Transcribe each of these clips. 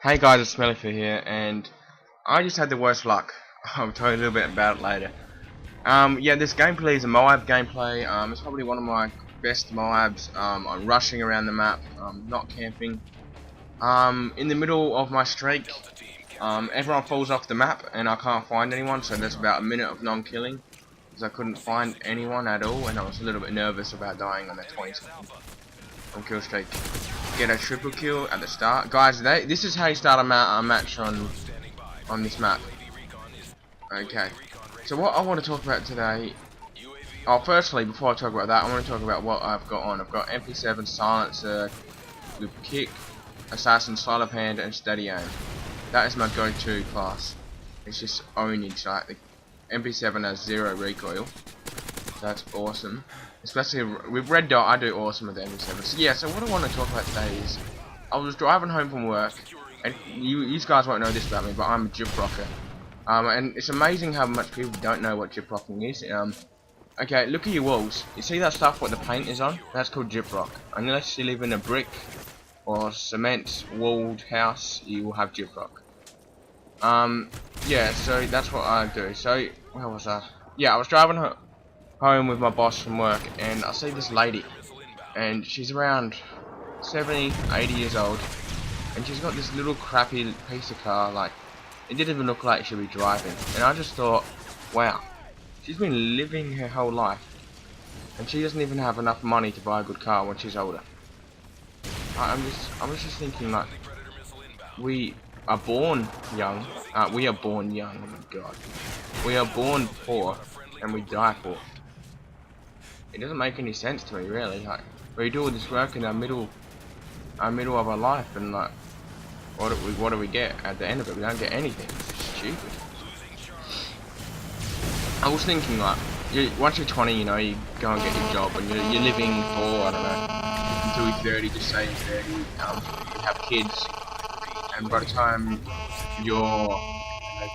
Hey guys, it's Smellyfer here, and I just had the worst luck. I'll tell you a little bit about it later. Yeah, this gameplay is a Moab gameplay. It's probably one of my best Moabs. I'm rushing around the map, not camping. In the middle of my streak, everyone falls off the map, and I can't find anyone. So there's about a minute of non-killing, because I couldn't find anyone at all, and I was a little bit nervous about dying on that 20-second kill streak. Get a triple kill at the start, guys. This is how you start a match on this map. Okay, so what I want to talk about today. Oh, firstly, before I talk about that, I want to talk about what I've got on. I've got MP7 silencer, with kick, assassin, sleight of hand, and steady aim. That is my go-to class. It's just ownage. Like the MP7 has 0 recoil. That's awesome. Especially with red dot, I do awesome with the MP7. So yeah, so what I want to talk about today is, I was driving home from work, and you guys won't know this about me, but I'm a jip rocker. And it's amazing how much people don't know what jip rocking is. Okay, look at your walls. You see that stuff what the paint is on? That's called jip rock. Unless you live in a brick or cement walled house, you will have jip rock. Yeah, so that's what I do. So where was I? Yeah, I was driving home with my boss from work, and I see this lady, and she's around 70, 80 years old, and she's got this little crappy piece of car. Like, it didn't even look like she'd be driving, and I just thought, wow, she's been living her whole life, and she doesn't even have enough money to buy a good car when she's older. I was just thinking, like, we are born young. We are born young. Oh my god, we are born poor, and we die poor. It doesn't make any sense to me, really. Like, we do all this work in our middle of our life, and like, what do we get at the end of it? We don't get anything. It's stupid. I was thinking, like, once you're 20, you know, you go and get your job, and you're living for, I don't know, until you're 30, just say you're 30, you have kids, and by the time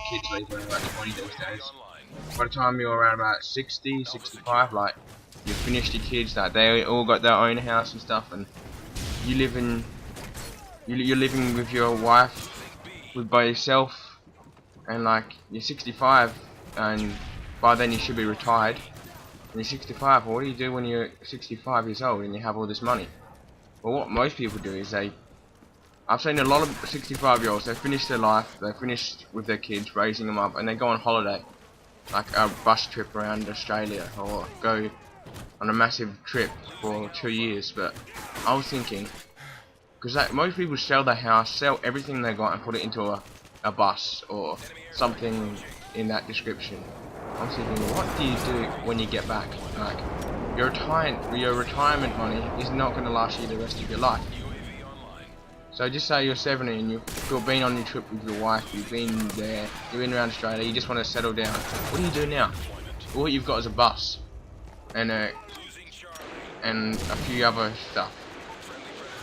kids leave around about 20 those days. By the time you're around about 60, 65, like, you finished your kids, that they all got their own house and stuff, and you're living with your wife, by yourself, and like, you're 65, and by then you should be retired. And you're 65. Well, what do you do when you're 65 years old and you have all this money? Well, what most people do is I've seen a lot of 65-year-olds, they finish their life, they finish with their kids, raising them up, and they go on holiday, like a bus trip around Australia, or go on a massive trip for 2 years. But I was thinking, because most people sell their house, sell everything they got, and put it into a bus or something in that description. I was thinking, what do you do when you get back? Like, your retirement money is not going to last you the rest of your life. So just say you're 70 and you've been on your trip with your wife, you've been there, you've been around Australia, you just want to settle down. What do you do now? All you've got is a bus and a few other stuff.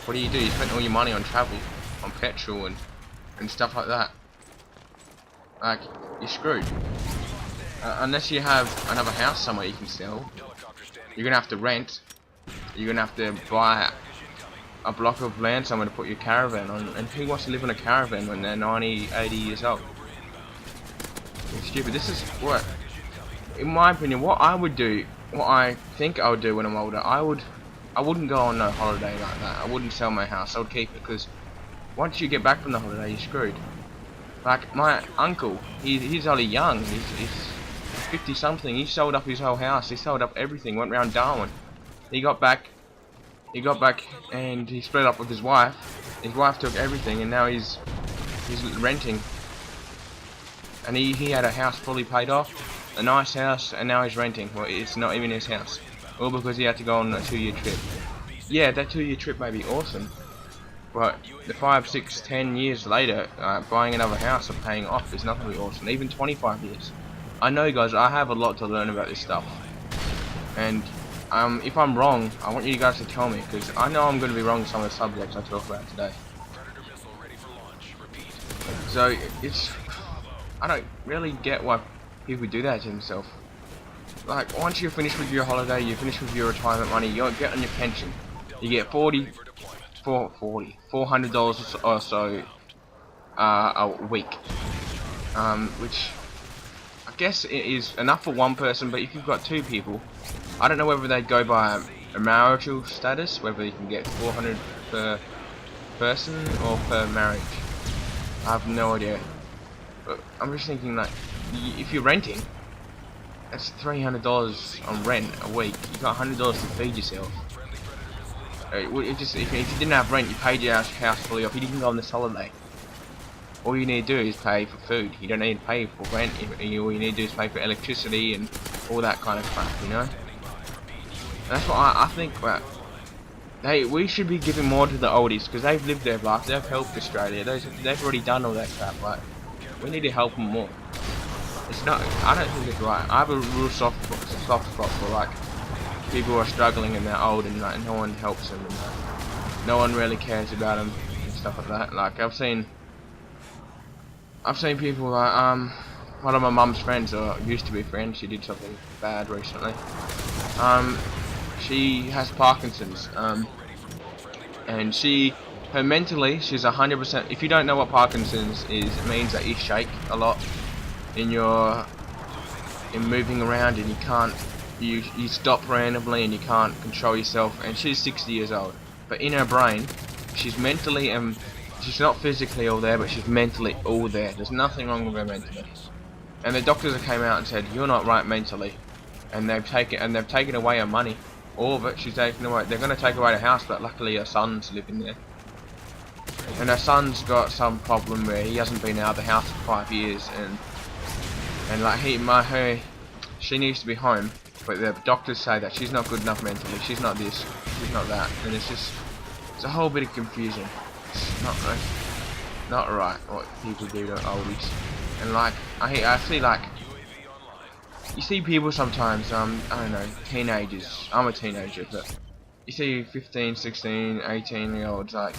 What do? You spend all your money on travel, on petrol and stuff like that. Like, you're screwed. Unless you have another house somewhere you can sell, you're gonna have to rent. You're gonna have to buy a block of land somewhere to put your caravan on. And who wants to live in a caravan when they're 90, 80 years old? It's stupid. This is what, in my opinion, what I would do. What I think I would do when I'm older, I wouldn't go on no holiday like that. I wouldn't sell my house. I would keep it, because once you get back from the holiday, you're screwed. Like my uncle, he's only young. He's 50 something. He sold up his whole house. He sold up everything. Went around Darwin. He got back, and he split up with his wife. His wife took everything, and now he's renting. And he had a house fully paid off. A nice house, and now he's renting. Well, it's not even his house, all because he had to go on a 2-year trip. Yeah, that 2-year trip may be awesome, but the 5, 6, 10 years later, buying another house or paying off is not going to be awesome. Even 25 years. I know, guys, I have a lot to learn about this stuff, and if I'm wrong, I want you guys to tell me, because I know I'm going to be wrong on some of the subjects I talk about today. So I don't really get why people do that to themselves. Like, once you're finished with your holiday, you're finished with your retirement money, you get on your pension, you get $400 or so a week, which I guess it is enough for one person. But if you've got two people, I don't know whether they'd go by a marital status, whether you can get 400 per person or per marriage. I have no idea. But I'm just thinking, like, if you're renting, that's $300 on rent a week. You got $100 to feed yourself. If you didn't have rent, you paid your house fully off. You didn't go on this holiday. All you need to do is pay for food. You don't need to pay for rent. All you need to do is pay for electricity and all that kind of crap, you know. And that's what I think. We should be giving more to the oldies because they've lived their life. They've helped Australia. They've already done all that crap. Like, we need to help them more. It's not. I don't think it's right. I have a real soft spot for like people who are struggling and they're old and like no one helps them and no one really cares about them and stuff like that. Like I've seen people like one of my mum's friends, or used to be friends. She did something bad recently. She has Parkinson's. And her mentally, she's 100%. If you don't know what Parkinson's is, it means that you shake a lot in moving around, and you stop randomly and you can't control yourself. And she's 60 years old, but in her brain, she's mentally she's not physically all there, but she's mentally all there. There's nothing wrong with her mentally. And the doctors have came out and said you're not right mentally, and they've taken away her money. All of it, she's taken away. They're going to take away the house, but luckily her son's living there. And her son's got some problem where he hasn't been out of the house for 5 years, and like she needs to be home, but the doctors say that she's not good enough mentally. She's not this, she's not that, and it's a whole bit of confusion. It's not right what people do to oldies. And like I see, like, you see people sometimes, I don't know, teenagers. I'm a teenager, but you see 15, 16, 18-year-olds, like,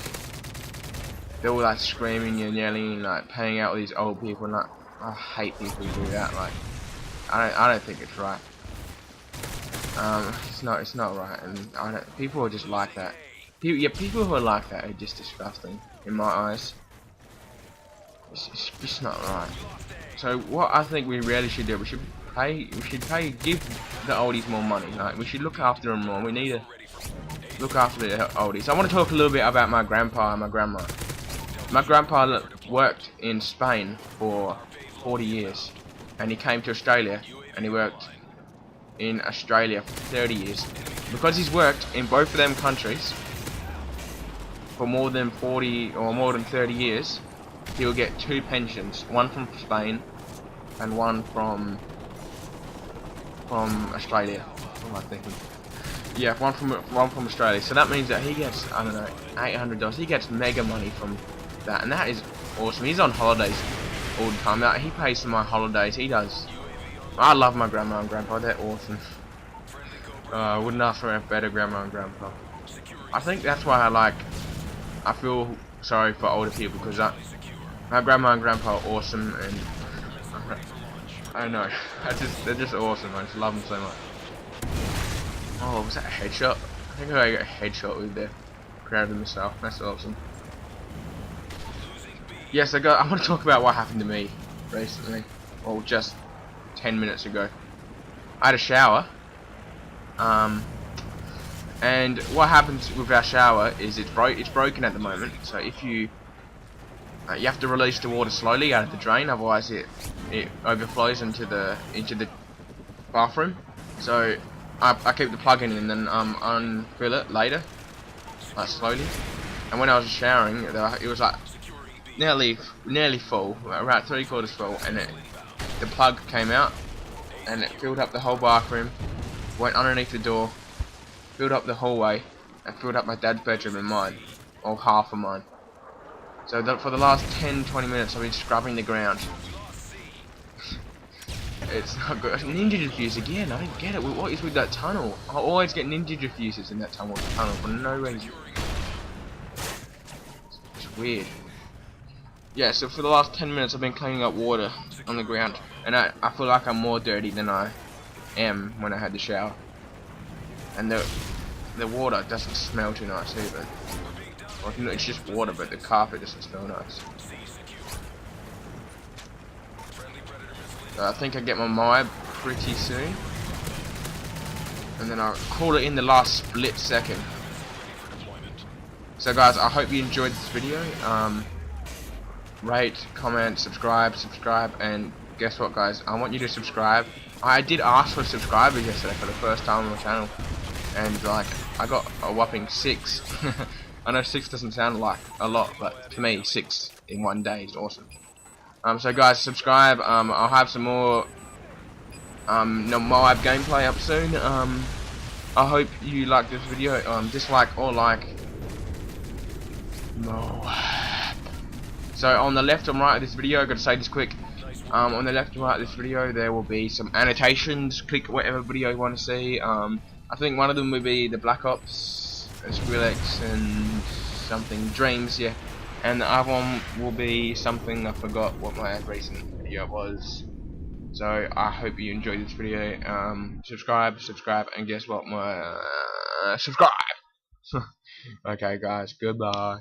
they're all like screaming and yelling, like paying out with these old people, and like, I hate people who do that. Like, I don't think it's right. It's not right, and people are just like that. People who are like that are just disgusting in my eyes. It's just not right. So what I think we really should do, we should give the oldies more money. Like, we should look after them more. We need to look after the oldies. I want to talk a little bit about my grandpa and my grandma. My grandpa worked in Spain for 40 years, and he came to Australia, and he worked in Australia for 30 years. Because he's worked in both of them countries for more than 40 or more than 30 years, he'll get 2 pensions, one from Spain and one from Australia. What am I thinking? Yeah, one from Australia. So that means that he gets, I don't know, $800. He gets mega money from that, and that is awesome. He's on holidays all the time. He pays for my holidays. He does. I love my grandma and grandpa. They're awesome. I wouldn't ask for a better grandma and grandpa. I think that's why I feel sorry for older people, because my grandma and grandpa are awesome, and I don't know. They're just awesome. I just love them so much. Oh, was that a headshot? I think I got a headshot with the crowd of myself. That's awesome. Yes, I want to talk about what happened to me recently. Well, just 10 minutes ago. I had a shower. And what happens with our shower is it's broken at the moment. So if you have to release the water slowly out of the drain, otherwise it overflows into the bathroom. So I keep the plug in and then unfill it later, like slowly. And when I was showering, it was like nearly full, about 3/4 full, and the plug came out and it filled up the whole bathroom, went underneath the door, filled up the hallway, and filled up my dad's bedroom and mine, or half of mine. So for the last 10-20 minutes I've been scrubbing the ground. It's not good. Ninja diffuse again. I don't get it. What is with that tunnel? I always get ninja diffuses in that tunnel for no reason. It's weird. Yeah, so for the last 10 minutes I've been cleaning up water on the ground, and I feel like I'm more dirty than I am when I had the shower. And the water doesn't smell too nice either. Well, it's just water, but the carpet doesn't smell nice. I think I get my Moab pretty soon, and then I'll call it in the last split second. So guys, I hope you enjoyed this video. Rate, comment, subscribe, and guess what guys, I want you to subscribe. I did ask for subscribers yesterday for the first time on my channel, and like I got a whopping 6. I know 6 doesn't sound like a lot, but to me 6 in one day is awesome. So guys, subscribe. I'll have some more Moab gameplay up soon. I hope you like this video. Dislike or like Moab. So on the left and right of this video, I've got to say this quick. On the left and right of this video, there will be some annotations. Click whatever video you want to see. I think one of them will be the Black Ops, Skrillex, and something Dreams, yeah. And the other one will be something I forgot what my recent video was. So I hope you enjoyed this video. Subscribe, and guess what? My subscribe. Okay, guys. Goodbye.